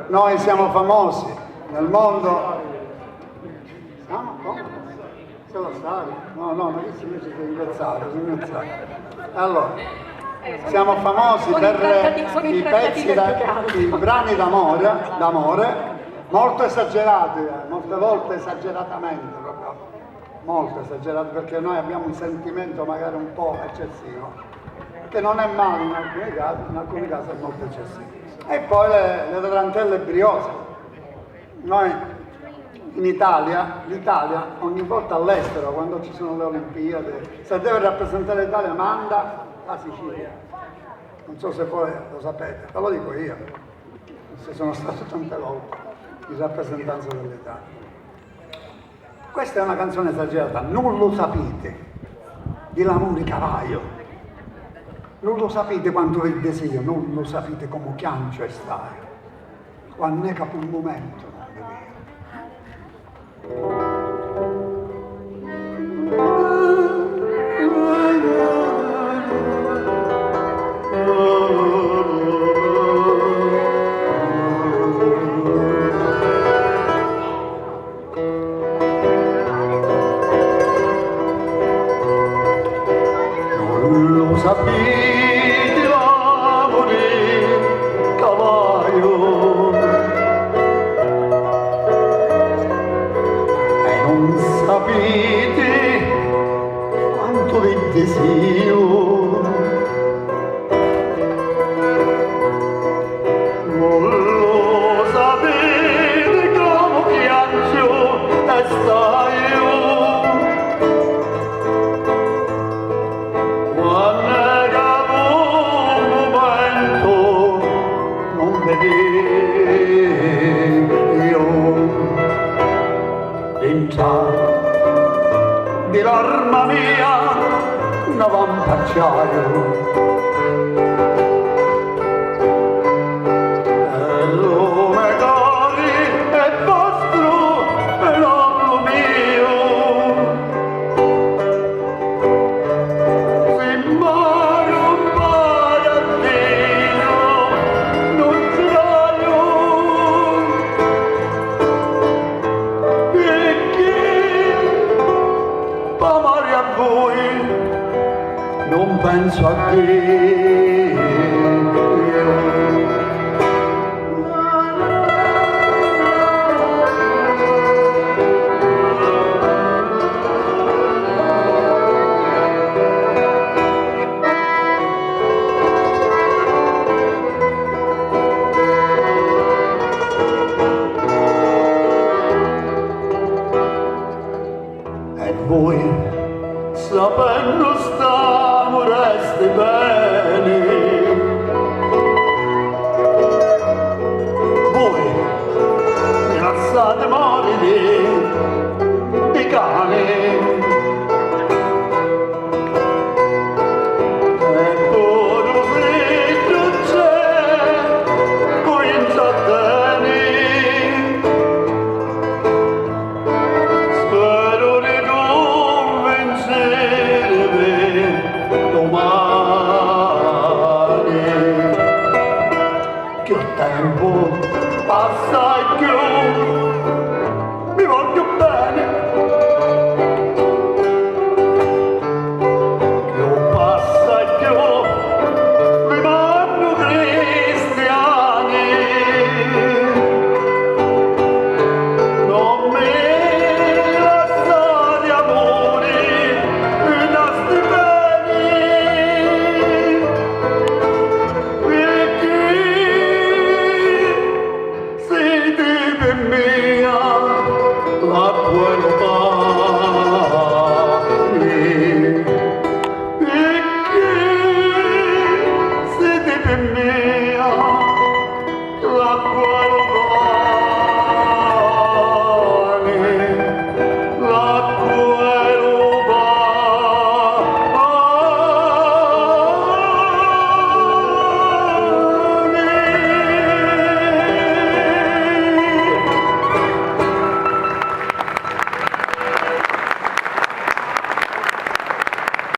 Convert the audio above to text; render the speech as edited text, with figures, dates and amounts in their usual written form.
Noi siamo famosi nel mondo. No? Come? Se lo stavi? No, ma che invece sei ingozzato. Allora, siamo famosi per i pezzi, i brani d'amore, molto esagerati, molte volte esageratamente, proprio, molto esagerati, perché noi abbiamo un sentimento magari un po' eccessivo, che non è male in alcuni casi è molto eccessivo. E poi le tarantelle briose. Noi in Italia, l'Italia ogni volta all'estero, quando ci sono le Olimpiadi, se deve rappresentare l'Italia manda la Sicilia. Non so se voi lo sapete, ve lo dico io, se sono stato tante volte in rappresentanza dell'Italia. Questa è una canzone esagerata, non lo sapete, di l'amore cavaio. Non lo sapete quanto vi desidero, non lo sapete come chiancio e stai, quando ne capo un momento non è non lo sapete. Sapete quanto vi desidero, non lo sapete come piango e staio, quando capo un momento non vedevo l'entrare di l'arma mia una vampacciaio e lume cari è vostro e l'ammo mio se mai un magazzino non ce l'aio perché amare a voi non penso a te. E voi sapendo stavo resti bene, voi mi lasciate morire di cane e pure se non c'è comincia a tenere, spero di domani che il tempo passa e più mi voglio bene